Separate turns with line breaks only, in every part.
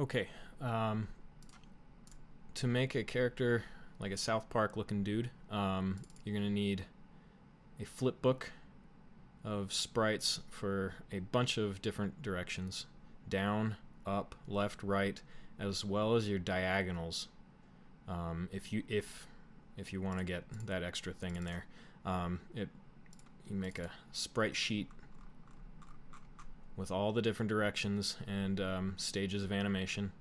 Okay, to make a character like a South Park looking dude, you're going to need a flip book of sprites for a bunch of different directions. Down, up, left, right, as well as your diagonals. If you want to get that extra thing in there, you make a sprite sheet with all the different directions and stages of animation.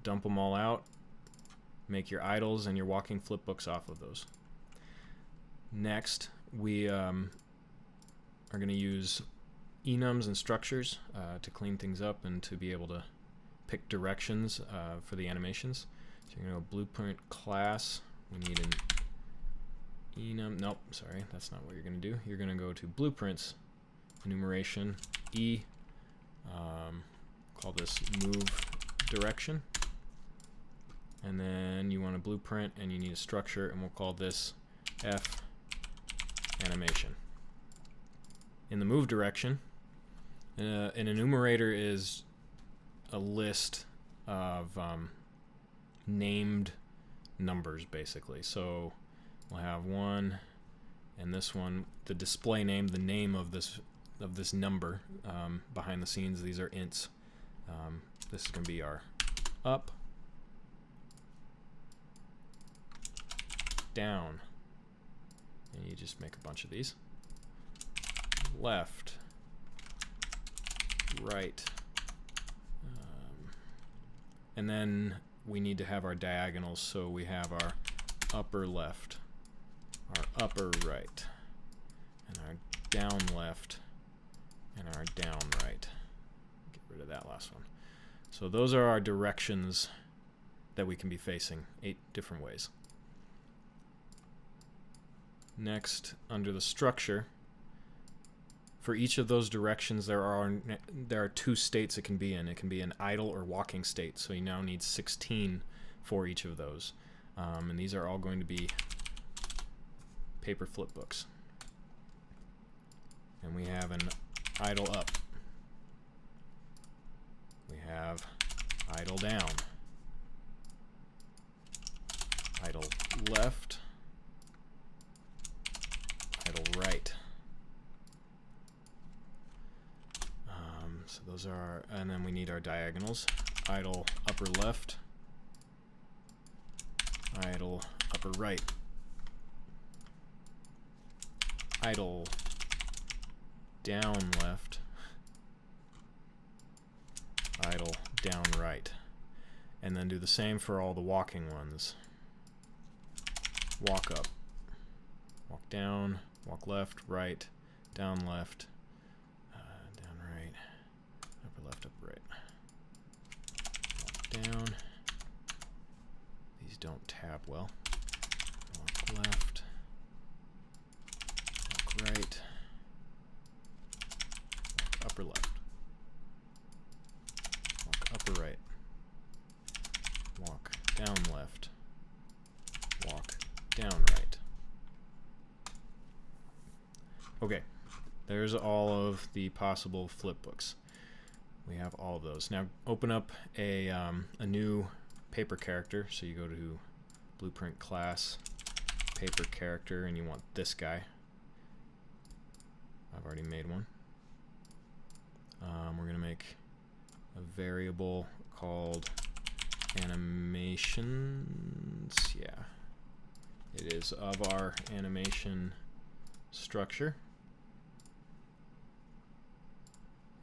Dump them all out. Make your idles and your walking flip books off of those. Next, we are going to use enums and structures to clean things up and to be able to pick directions for the animations. So you're going to go blueprint class. We need an enum. Nope, sorry, that's not what you're going to do. You're going to go to blueprints, enumeration, E. Call this move direction. And then you want a blueprint and you need a structure, and we'll call this F animation. In the move direction, an enumerator is a list of named numbers, basically. So we'll have one, and this one, the display name, the name of this number. Behind the scenes, these are ints. This is going to be our up, down, and you just make a bunch of these. Left, right, and then we need to have our diagonals, so we have our upper left, our upper right, and our down left, and our down right. Get rid of that last one. So those are our directions that we can be facing, 8 different ways. Next, under the structure, for each of those directions there are 2 states it can be in. It can be an idle or walking state, so you now need 16 for each of those. And these are all going to be paper flip books. And we have an idle up. We have idle down. Idle left. Idle right. So those are our, and then we need our diagonals. Idle upper left. Idle upper right. Idle down left. Idle down right. And then do the same for all the walking ones. Walk up. Walk down. Walk left, right, down left, down right, upper left, upper right. Walk down. These don't tab well. Walk left, walk right, walk upper left, walk upper right, walk down left, walk down right. Okay, there's all of the possible flip books. We have all of those. Now open up a new paper character. So you go to blueprint class, paper character, and you want this guy. I've already made one. We're going to make a variable called animations. Yeah, it is of our animation structure.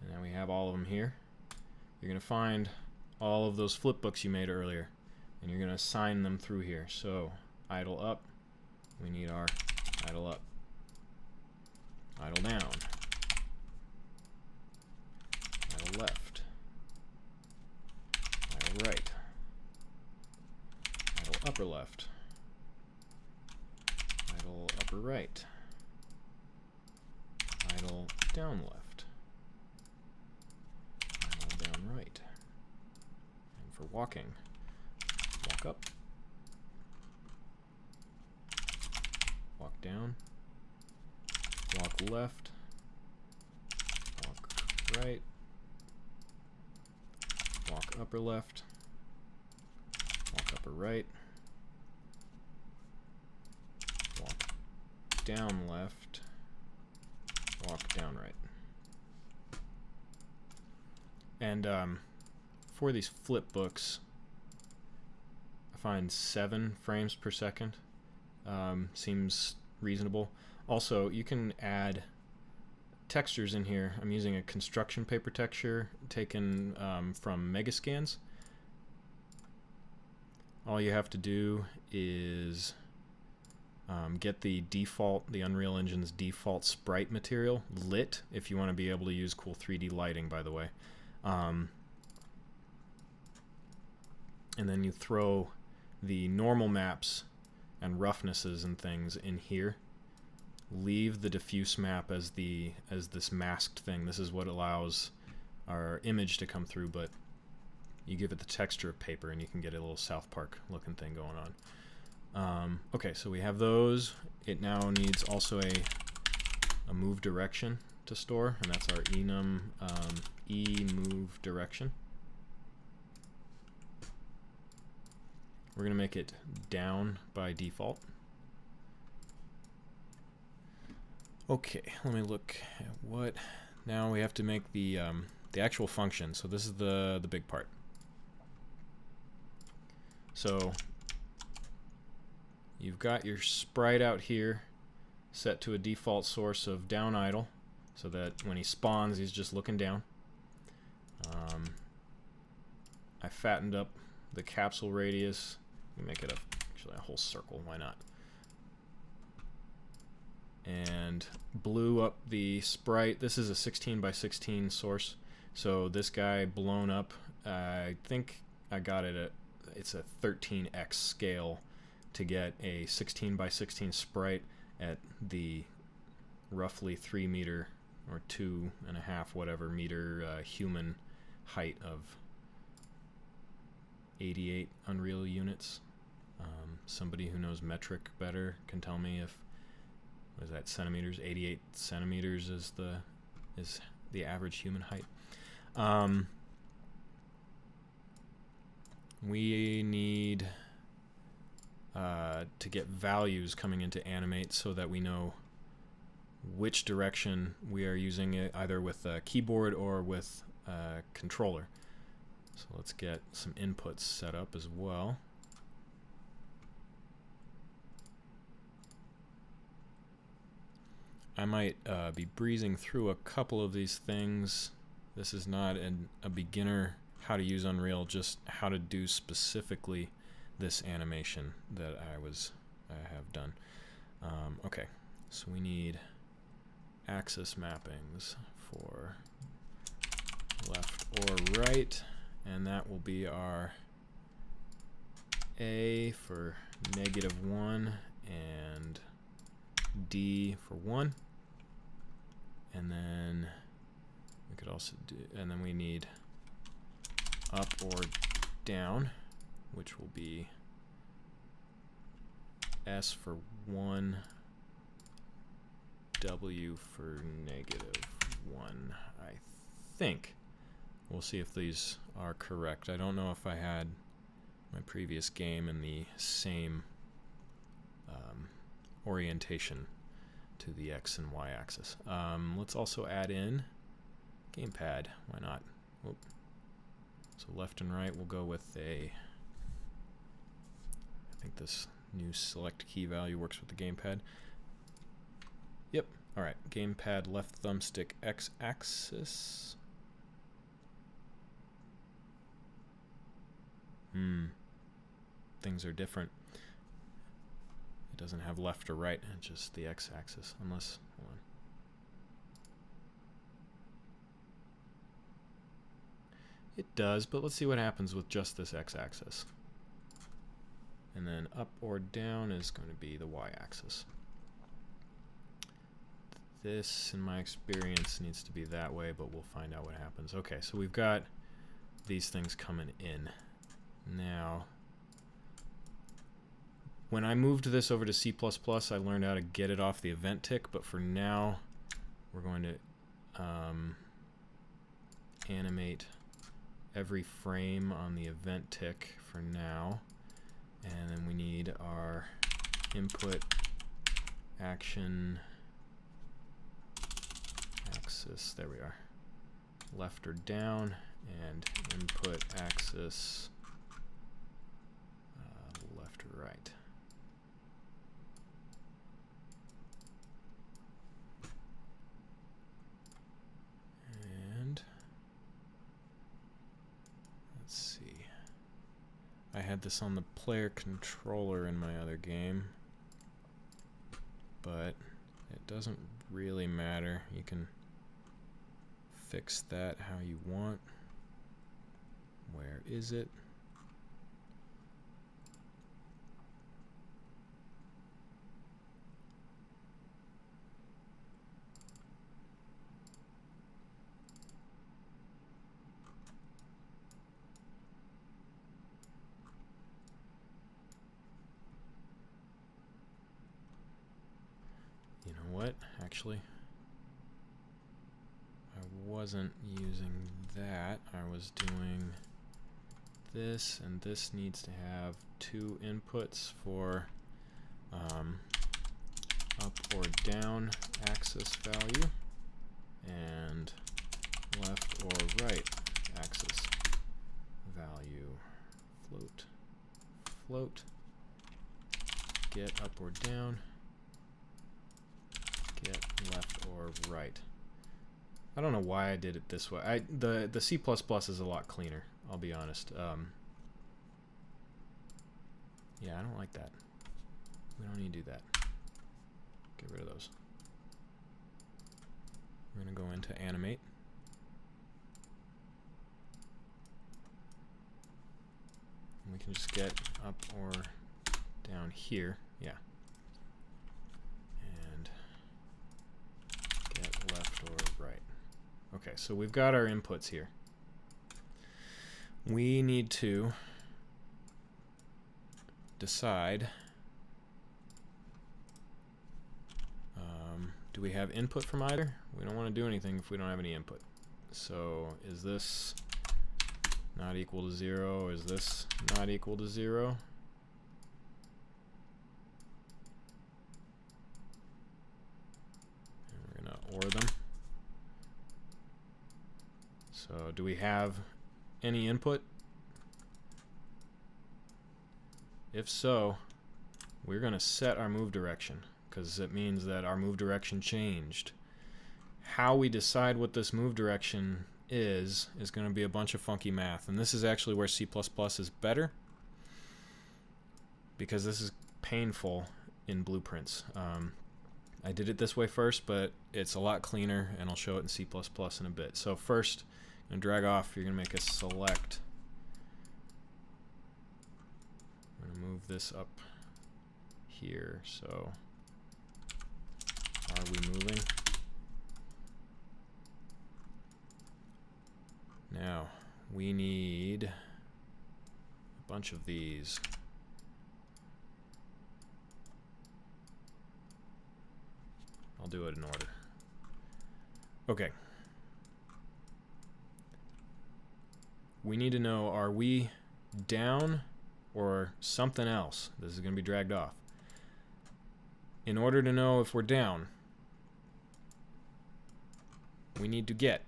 And now we have all of them here. You're going to find all of those flip books you made earlier, and you're going to assign them through here. So idle up, we need our idle up. Idle down. Idle left. Idle right. Idle upper left. Idle upper right. Idle down left. Down right. And for walking, walk up, walk down, walk left, walk right, upper left, walk upper right, walk down left, walk down right. And for these flip books, I find 7 frames per second seems reasonable. Also, you can add textures in here. I'm using a construction paper texture taken from Megascans. All you have to do is get the Unreal Engine's default sprite material lit, if you want to be able to use cool 3D lighting, by the way. And then you throw the normal maps and roughnesses and things in here. Leave the diffuse map as this masked thing. This is what allows our image to come through, but you give it the texture of paper and you can get a little South Park looking thing going on. Okay, so we have those. It now needs also a move direction to store, and that's our enum move direction. We're going to make it down by default. Okay, let me look at what. Now we have to make the actual function. So this is the big part. So you've got your sprite out here set to a default source of down idle, so that when he spawns, he's just looking down. I fattened up the capsule radius. Let me make it actually a whole circle. Why not? And blew up the sprite. This is a 16 by 16 source, so this guy blown up, I think I got it at, it's a 13x scale to get a 16 by 16 sprite at the roughly 3 meter or 2.5 whatever meter human height of 88 Unreal units. Somebody who knows metric better can tell me if, what is that, centimeters? 88 centimeters is the average human height. We need to get values coming into animate so that we know which direction we are using it, either with a keyboard or with a controller. So let's get some inputs set up as well. I might be breezing through a couple of these things. This is not a beginner how to use Unreal, just how to do specifically this animation that I have done. Okay, so we need axis mappings for left or right, and that will be our A for -1 and D for 1. And then we could also do, and then we need up or down, which will be S for 1, W for -1, I think. We'll see if these are correct. I don't know if I had my previous game in the same orientation to the X and Y axis. Let's also add in gamepad. Why not? Whoop. So left and right, we'll go with I think this new select key value works with the gamepad. Yep. All right. Gamepad left thumbstick X axis. Things are different. It doesn't have left or right, it's just the X axis, unless, hold on. It does, but let's see what happens with just this X axis. And then up or down is going to be the Y axis. This, in my experience, needs to be that way, but we'll find out what happens. Okay, so we've got these things coming in. Now, when I moved this over to C++, I learned how to get it off the event tick, but for now, we're going to animate every frame on the event tick for now. And then we need our input action axis. There we are. Left or down, and input axis left or right. And let's see. I had this on the player controller in my other game, but it doesn't really matter. You can fix that how you want. Where is it? You know what? Actually, I wasn't using that. I was doing this, and this needs to have two inputs for up or down axis value and left or right axis value. Float, float, get up or down, get left or right. I don't know why I did it this way. The C++ is a lot cleaner, I'll be honest. Yeah, I don't like that. We don't need to do that. Get rid of those. We're going to go into animate. And we can just get up or down here. Yeah. And get left or right. Okay, so we've got our inputs here. We need to decide, do we have input from either? We don't want to do anything if we don't have any input. So is this not equal to 0? Is this not equal to 0? And we're going to OR them. So do we have any input? If so, we're going to set our move direction, because it means that our move direction changed. How we decide what this move direction is going to be a bunch of funky math. And this is actually where C++ is better, because this is painful in blueprints. I did it this way first, but it's a lot cleaner, and I'll show it in C++ in a bit. So first, I'm going to drag off. You're going to make a select. I'm going to move this up here. So are we moving? Now we need a bunch of these. I'll do it in order. Okay. We need to know, are we down or something else? This is going to be dragged off. In order to know if we're down, we need to get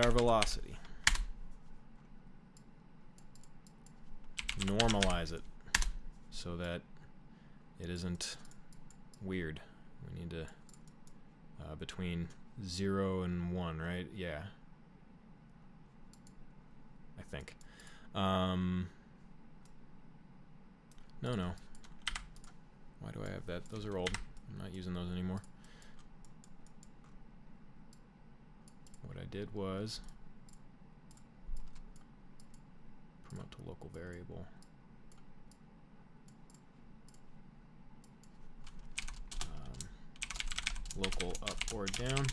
our velocity. Normalize it so that it isn't weird. We need to between 0 and 1, right? Yeah, I think. No. Why do I have that? Those are old. I'm not using those anymore. What I did was promote to local variable. Local up or down.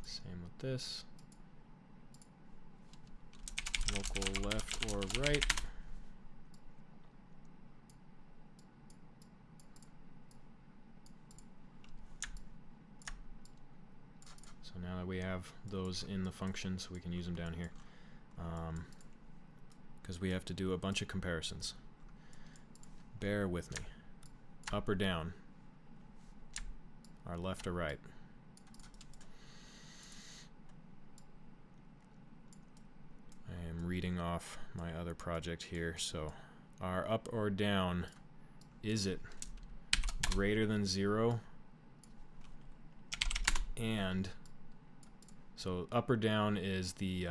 Same with this. Local left or right. have those in the function, so we can use them down here. Because we have to do a bunch of comparisons. Bear with me. Up or down? Or left or right? I am reading off my other project here, so our up or down, is it greater than 0? And so up or down is the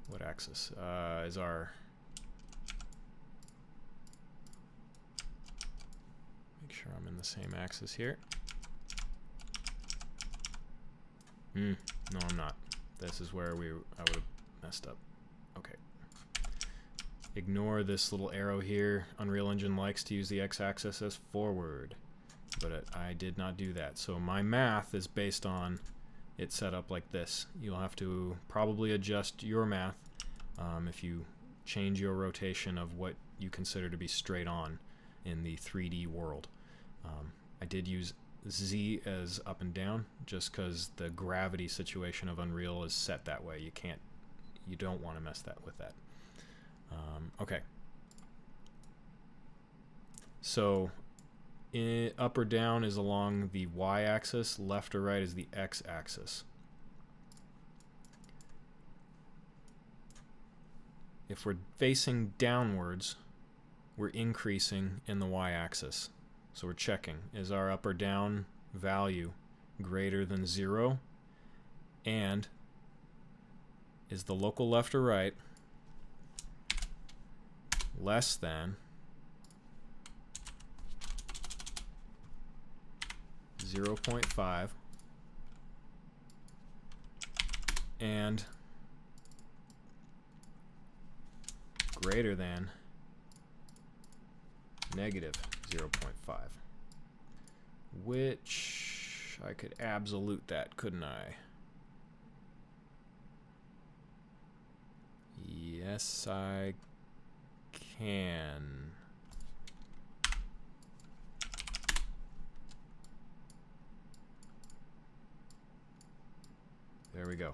what axis is our, make sure I'm in the same axis here. No, I'm not. This is where I would have messed up. Okay. Ignore this little arrow here. Unreal Engine likes to use the x-axis as forward, but I did not do that. So my math is based on it set up like this. You'll have to probably adjust your math if you change your rotation of what you consider to be straight on in the 3D world. I did use Z as up and down just because the gravity situation of Unreal is set that way. You don't want to mess with that. Okay. So up or down is along the y-axis, left or right is the x-axis. If we're facing downwards, we're increasing in the y-axis. So we're checking, is our up or down value greater than 0? And is the local left or right less than 0.5 and greater than negative 0.5, which I could absolute that, couldn't I? Yes, I can. There we go.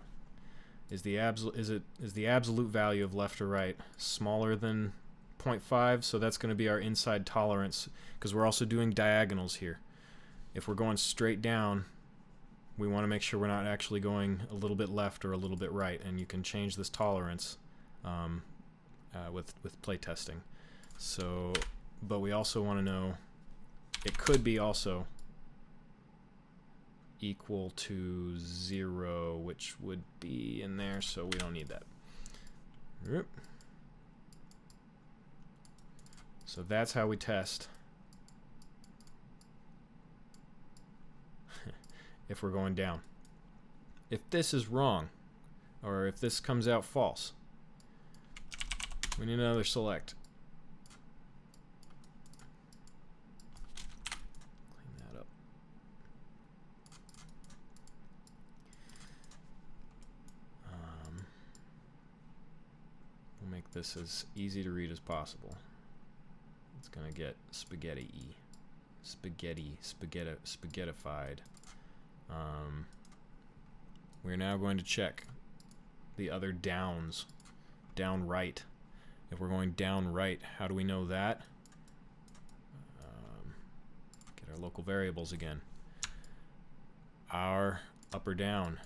Is the absolute value of left or right smaller than 0.5? So that's going to be our inside tolerance, because we're also doing diagonals here. If we're going straight down, we want to make sure we're not actually going a little bit left or a little bit right, and you can change this tolerance with playtesting. So, but we also want to know it could be also equal to 0, which would be in there, so we don't need that. So that's how we test if we're going down. If this is wrong, or if this comes out false, we need another select. Clean that up. We'll make this as easy to read as possible. It's gonna get spaghetti-y. Spaghettified. We're now going to check the other downs. Down right. If we're going down right, how do we know that? Get our local variables again. Our up or down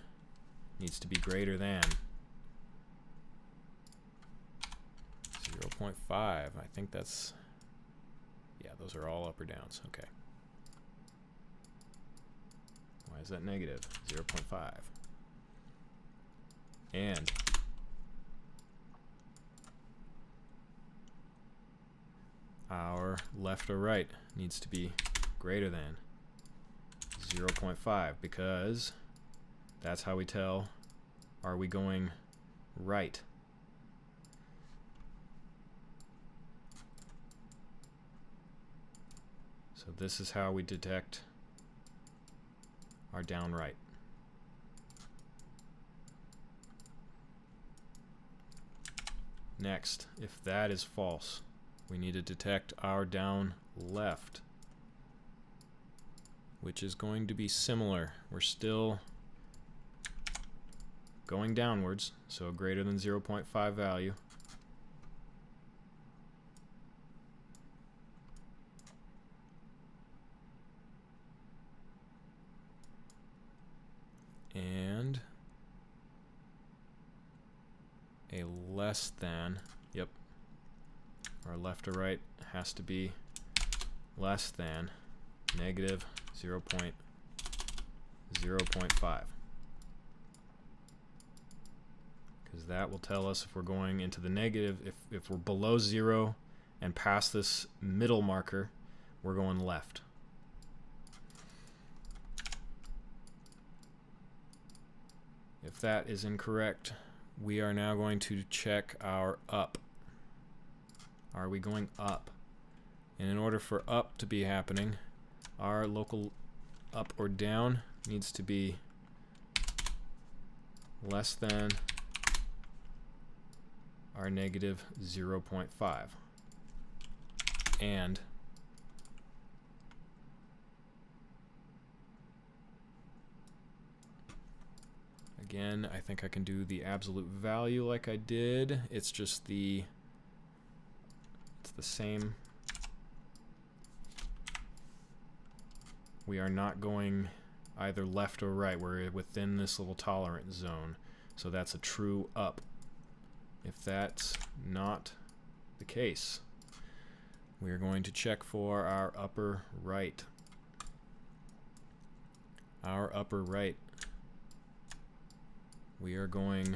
needs to be greater than 0.5. I think that's, yeah, those are all up or downs. Okay. Why is that negative? 0.5. And our left or right needs to be greater than 0.5, because that's how we tell, are we going right? So this is how we detect our down right. Next, if that is false, we need to detect our down left, which is going to be similar. We're still going downwards, so greater than 0.5 value. And a less than, yep, our left or right has to be less than negative 0.05. Because that will tell us if we're going into the negative. If we're below 0 and past this middle marker, we're going left. If that is incorrect, we are now going to check our up. Are we going up? And in order for up to be happening, our local up or down needs to be less than our negative 0.5. And again, I think I can do the absolute value like I did. It's just it's the same. We are not going either left or right. We're within this little tolerance zone. So that's a true up. If that's not the case, we are going to check for our upper right. Our upper right. We are going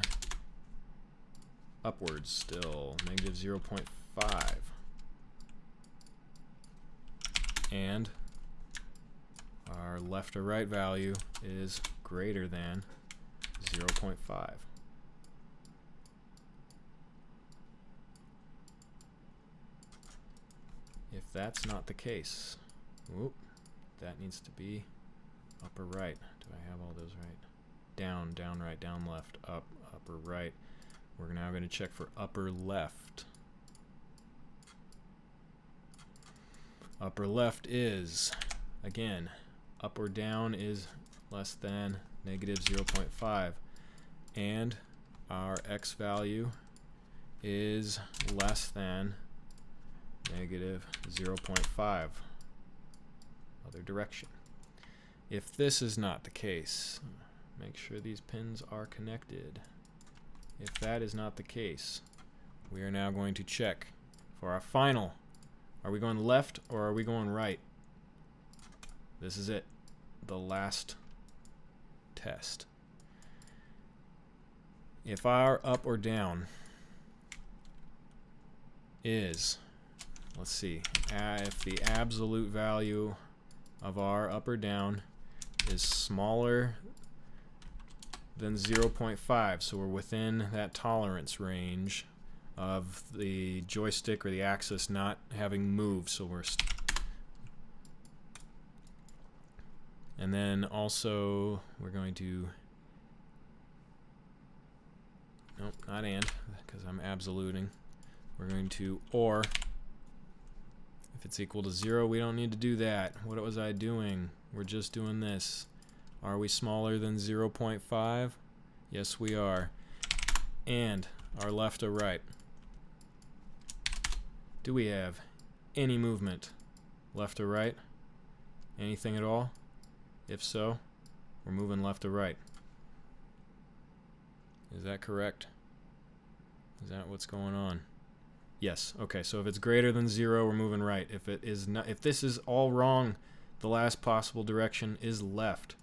upwards still, negative 0.5. And our left or right value is greater than 0.5. If that's not the case, whoop, that needs to be upper right. Do I have all those right? Down, down right, down left, up, upper right. We're now going to check for upper left. Upper left is, again, up or down is less than negative 0.5. And our x value is less than negative 0.5. Other direction. If this is not the case, make sure these pins are connected. If that is not the case, we are now going to check for our final. Are we going left or are we going right? This is it. The last test. If our up or down is, let's see, if the absolute value of our up or down is smaller than 0.5, so we're within that tolerance range of the joystick or the axis not having moved, so we're and then also we're going to, nope, not and, because I'm absoluting. We're going to or, if it's equal to 0, we don't need to do that. What was I doing? We're just doing this. Are we smaller than 0.5? Yes, we are. And our left or right. Do we have any movement left or right? Anything at all? If so, we're moving left or right. Is that correct? Is that what's going on? Yes. Okay, so if it's greater than 0, we're moving right. If it is not, if this is all wrong, the last possible direction is left.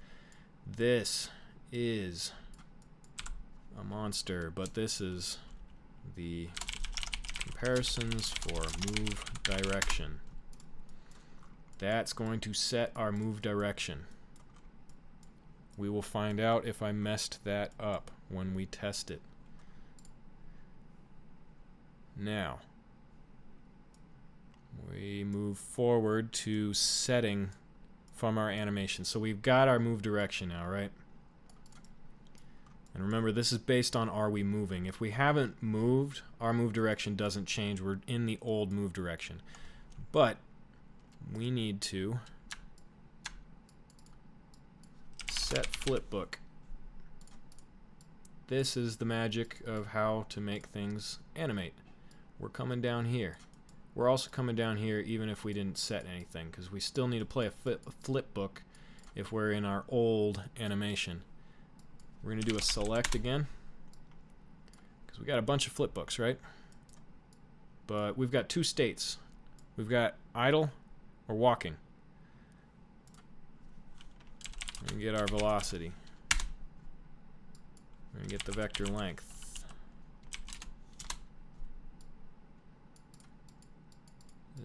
This is a monster, but this is the comparisons for move direction. That's going to set our move direction. We will find out if I messed that up when we test it. Now, we move forward to setting from our animation. So we've got our move direction now, right? And remember, this is based on are we moving. If we haven't moved, our move direction doesn't change. We're in the old move direction. But we need to set flipbook. This is the magic of how to make things animate. We're coming down here. We're also coming down here even if we didn't set anything, because we still need to play a flip book if we're in our old animation. We're going to do a select again, because we got a bunch of flip books, right? But we've got two states. We've got idle or walking. We're going to get our velocity. We're going to get the vector length.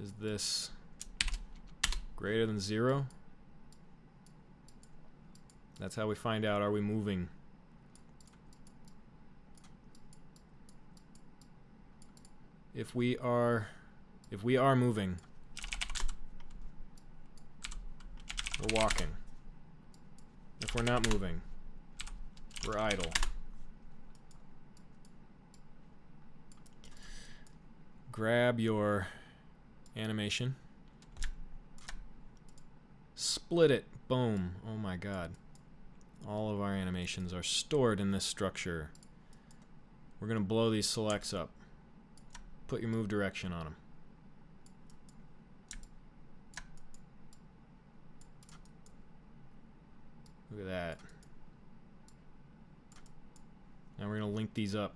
Is this greater than 0? That's how we find out, are we moving? If we are moving, we're walking. If we're not moving, we're idle. Grab your animation, split it, boom. Oh my god. All of our animations are stored in this structure. We're going to blow these selects up. Put your move direction on them. Look at that. Now we're going to link these up.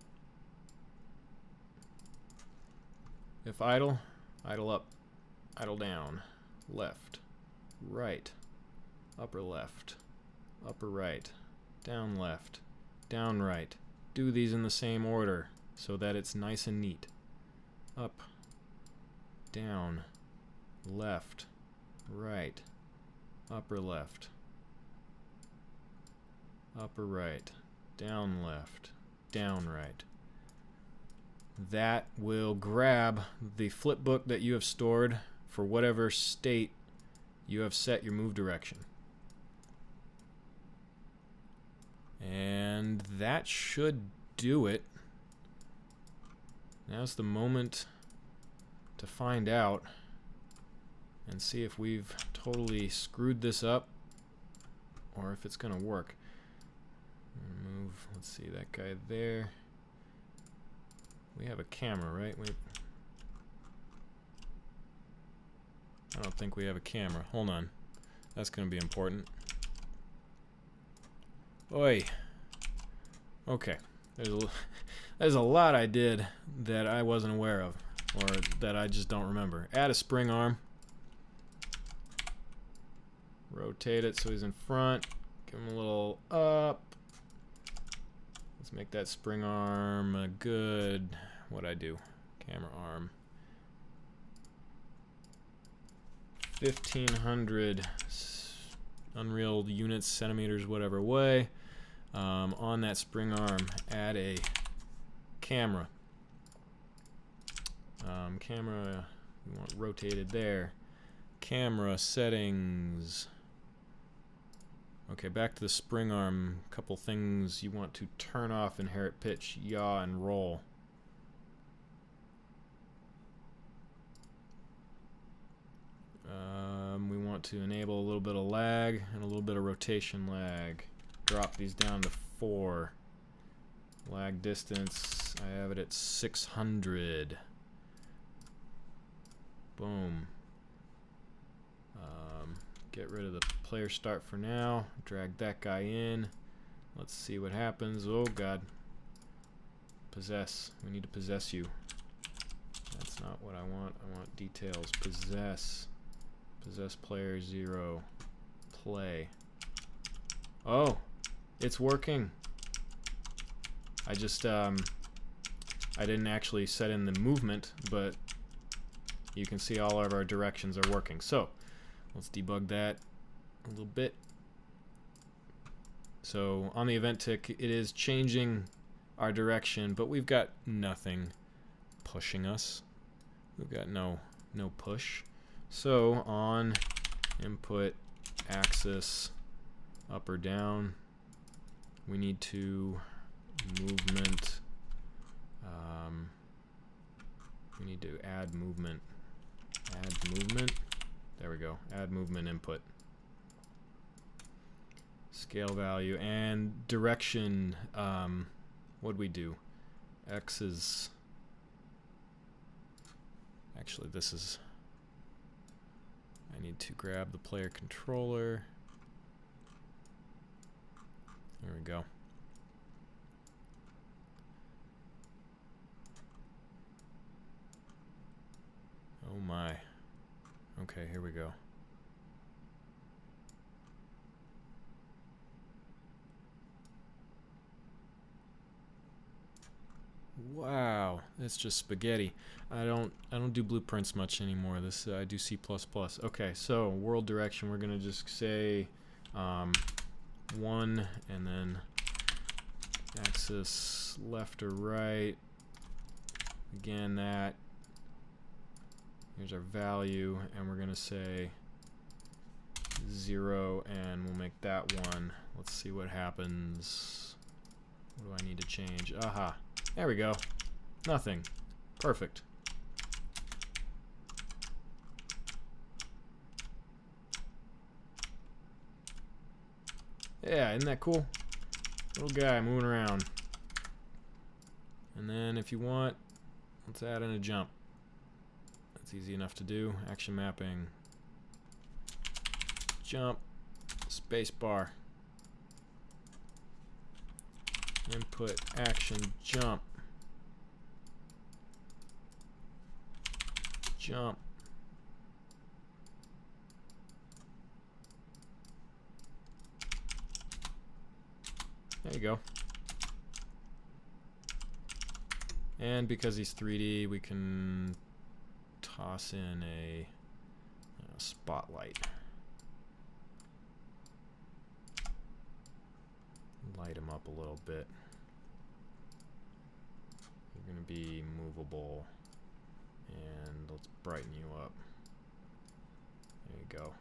If idle, idle up, idle down, left, right, upper left, upper right, down left, down right. Do these in the same order so that it's nice and neat. Up, down, left, right, upper left, upper right, down left, down right. That will grab the flip book that you have stored for whatever state you have set your move direction. And that should do it. Now's the moment to find out and see if we've totally screwed this up or if it's going to work. Move, let's see, that guy there. We have a camera, right? I don't think we have a camera. Hold on. That's going to be important. Oi. Okay. There's a lot I did that I wasn't aware of, or that I just don't remember. Add a spring arm. Rotate it so he's in front. Give him a little up. Let's make that spring arm a good, what'd I do? Camera arm. 1500 Unreal units, centimeters, whatever way. On that spring arm, add a camera. Camera, we want rotated there. Camera settings. Okay, back to the spring arm. Couple things you want to turn off: inherit pitch, yaw, and roll. We want to enable a little bit of lag and a little bit of rotation lag. Drop these down to 4. Lag distance, I have it at 600. Boom. Get rid of the player start for now. Drag that guy in. Let's see what happens. Oh god. Possess. We need to possess you. That's not what I want. I want details. Possess. Possess player 0. Play. Oh! It's working. I just I didn't actually set in the movement, but you can see all of our directions are working. So let's debug that a little bit. So on the event tick, it is changing our direction, but we've got nothing pushing us. We've got no push. So on input axis up or down, we need to movement. We need to add movement. Add movement. There we go. Add movement input. Scale value and direction. What'd we do? X is... Actually, this is... I need to grab the player controller. There we go. Oh my. Okay, here we go. Wow, it's just spaghetti. I don't do blueprints much anymore. This I do C++. Okay, so world direction, we're gonna just say 1 and then axis left or right. Again, that. Here's our value, and we're gonna say 0, and we'll make that 1. Let's see what happens. What do I need to change? Aha. There we go. Nothing. Perfect. Yeah, isn't that cool? Little guy moving around. And then if you want, let's add in a jump. That's easy enough to do. Action mapping. Jump. Space bar. Input action jump. Jump. There you go. And because he's 3D, we can toss in a spotlight. Light him up a little bit. You're going to be movable, and let's brighten you up. There you go.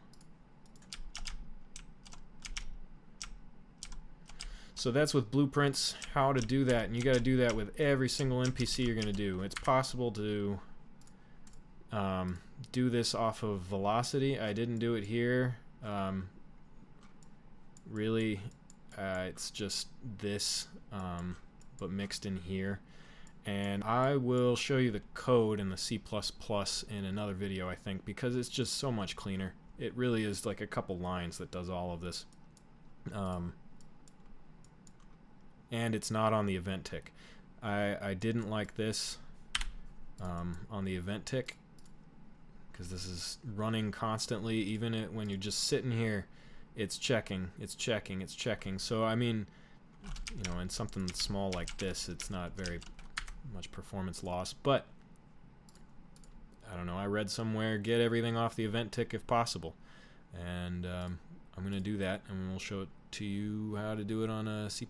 So that's with blueprints, how to do that, and you got to do that with every single NPC you're going to do. It's possible to do this off of velocity. I didn't do it here. Really, it's just this, but mixed in here. And I will show you the code in the C++ in another video, I think, because it's just so much cleaner. It really is like a couple lines that does all of this. And it's not on the event tick. I didn't like this on the event tick, because this is running constantly. Even when you're just sitting here, it's checking, it's checking, it's checking. So I mean, you know, in something small like this, it's not very much performance loss. But I don't know, I read somewhere, get everything off the event tick if possible. And I'm going to do that, and we'll show it to you how to do it on a C++.